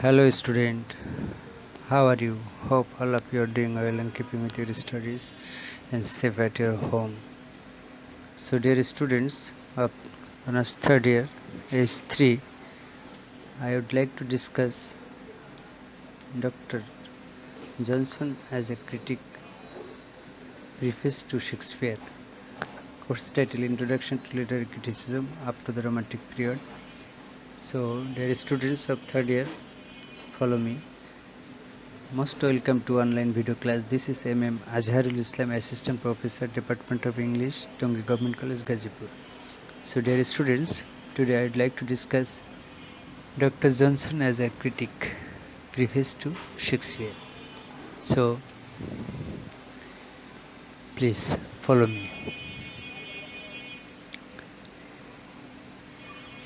Hello student, how are you? Hope all of you are doing well and keeping with your studies and safe at your home. So dear students of honors third year, age 3, I would like to discuss Dr. Johnson as a critic, preface to Shakespeare. Course title: Introduction to Literary Criticism up to the Romantic Period. So dear students of third year, follow me. Most welcome to online video class. This is MM Azharul Islam, Assistant Professor, Department of English, Tongi Government College, Gazipur. So dear students, today I would like to discuss Dr. Johnson as a critic, preface to Shakespeare. So please follow me.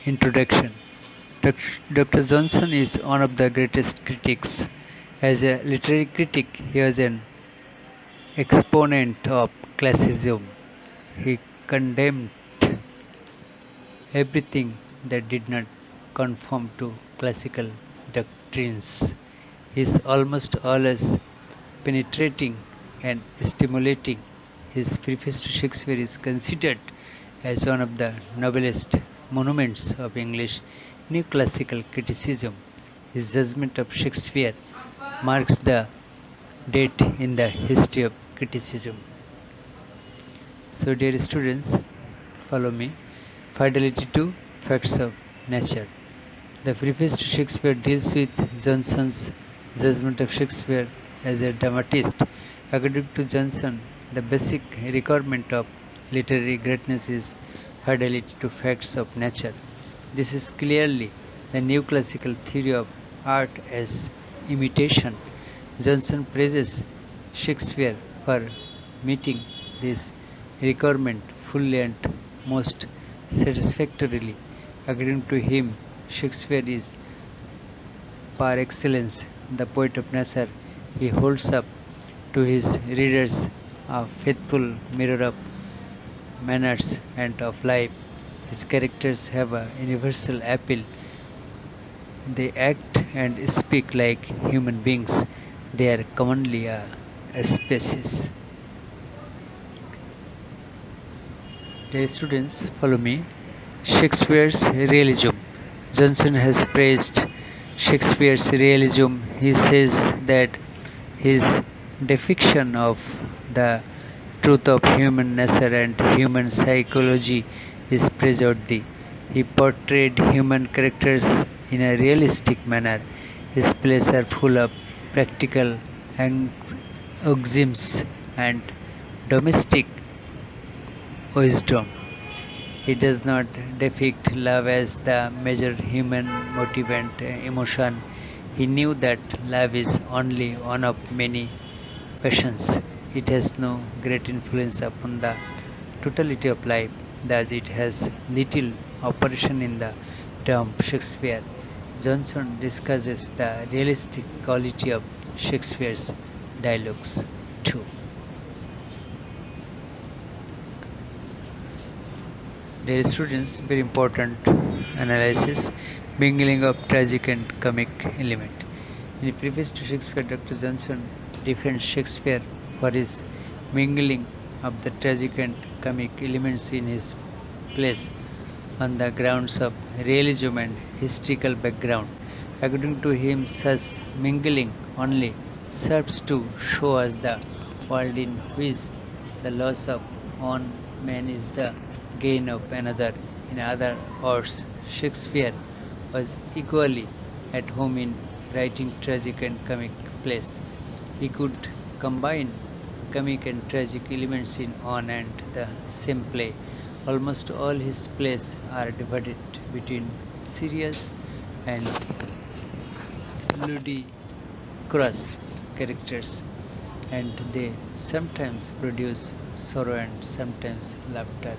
Introduction. Dr. Johnson is one of the greatest critics. As a literary critic, he was an exponent of classicism. He condemned everything that did not conform to classical doctrines. He is almost always penetrating and stimulating. His preface to Shakespeare is considered as one of the noblest monuments of English neoclassical criticism. His judgment of Shakespeare marks the date in the history of criticism. So dear students, follow me. Fidelity to facts of nature. The preface to Shakespeare deals with Johnson's judgment of Shakespeare as a dramatist. According to Johnson, the basic requirement of literary greatness is fidelity to facts of nature. This is clearly the neoclassical theory of art as imitation. Johnson praises Shakespeare for meeting this requirement fully and most satisfactorily. According to him, Shakespeare is par excellence the poet of nature. He holds up to his readers a faithful mirror of manners and of life. His characters have a universal appeal. They act and speak like human beings. They are commonly a species. Dear students, follow me. Shakespeare's realism. Johnson has praised Shakespeare's realism. He says that his depiction of the truth of human nature and human psychology is praiseworthy. He portrayed human characters in a realistic manner. His plays are full of practical axioms and domestic wisdom. He does not depict love as the major human motive and emotion. He knew that love is only one of many passions. It has no great influence upon the totality of life, thus it has little operation in the term Shakespeare. Johnson discusses the realistic quality of Shakespeare's dialogues too. Dear students, very important analysis, mingling of tragic and comic element. In the preface to Shakespeare, Dr. Johnson defends Shakespeare for his mingling of the tragic and comic elements in his plays on the grounds of realism and historical background. According to him, such mingling only serves to show us the world in which the loss of one man is the gain of another. In other words, Shakespeare was equally at home in writing tragic and comic plays. He could combine comic and tragic elements in one and the same play. Almost all his plays are divided between serious and ludicrous characters, and they sometimes produce sorrow and sometimes laughter.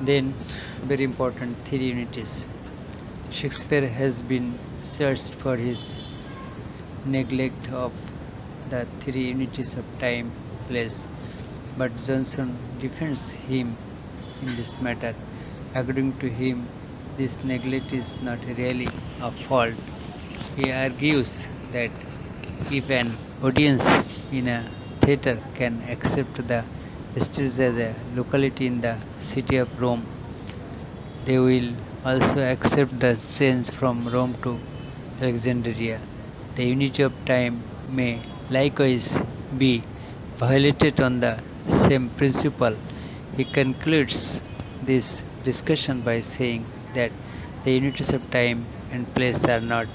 Then, very important theory unities. Shakespeare has been searched for his neglect of the three unities of time, place, but Johnson defends him in this matter. According to him, this neglect is not really a fault. He argues that if an audience in a theatre can accept the stage as a locality in the city of Rome, they will also accept the change from Rome to Alexandria. The unity of time may likewise be violated on the same principle. He concludes this discussion by saying that the unities of time and place are not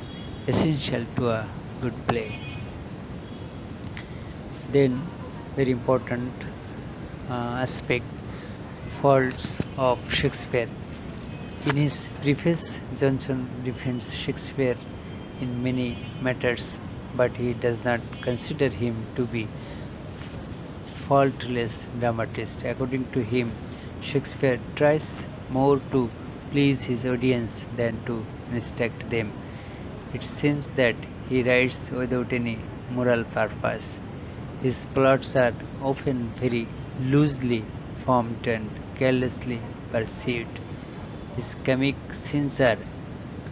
essential to a good play. Then, very important aspect, faults of Shakespeare. In his preface, Johnson defends Shakespeare in many matters, but he does not consider him to be faultless dramatist. According to him, Shakespeare tries more to please his audience than to instruct them. It seems that he writes without any moral purpose. His plots are often very loosely formed and carelessly pursued. His comic scenes are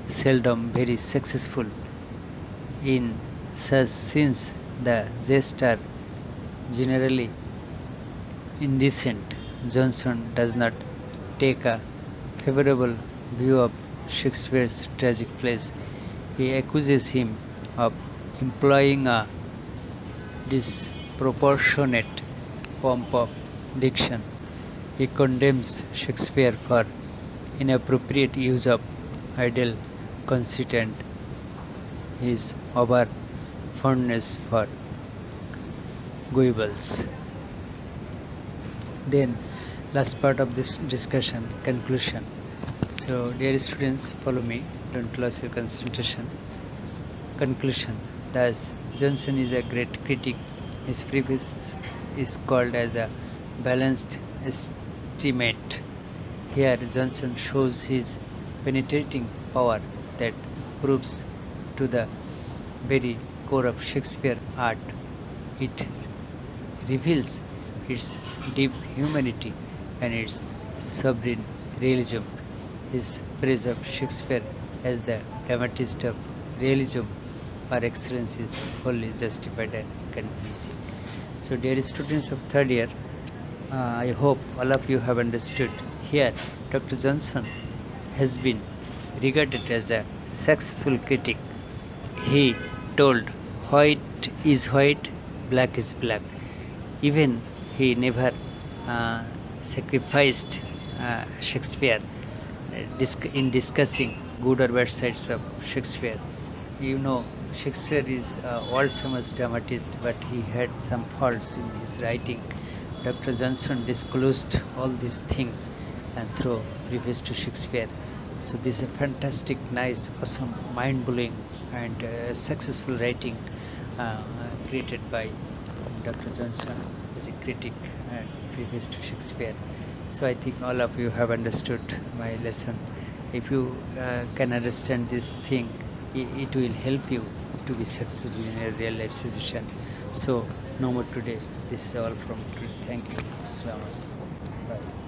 seldom very successful. In such scenes, the jests are generally indecent. Johnson does not take a favorable view of Shakespeare's tragic plays. He accuses him of employing a disproportionate pomp of diction. He condemns Shakespeare for inappropriate use of idle conceit and his over fondness for guibles. Then, last part of this discussion, conclusion. So, dear students, follow me, don't lose your concentration. Conclusion. Thus, Johnson is a great critic. His preface is called as a balanced estimate. Here, Johnson shows his penetrating power that proves to the very core of Shakespeare art. It reveals its deep humanity and its sovereign realism. His praise of Shakespeare as the dramatist of realism par excellence is wholly justified and convincing. So, dear students of third year, I hope all of you have understood. Here, Dr. Johnson has been regarded as a successful critic. He told, white is white, black is black. Even he never sacrificed Shakespeare in discussing good or bad sides of Shakespeare. You know, Shakespeare is a world famous dramatist, but he had some faults in his writing. Dr. Johnson disclosed all these things and through preface to Shakespeare. So this is a fantastic, nice, awesome, mind-blowing and successful writing created by Dr. Johnson as a critic and preface to Shakespeare. So I think all of you have understood my lesson. If you can understand this thing, it will help you to be successful in a real life situation. So no more today. This is all from. Thank you. Assalamu alaikum. Bye.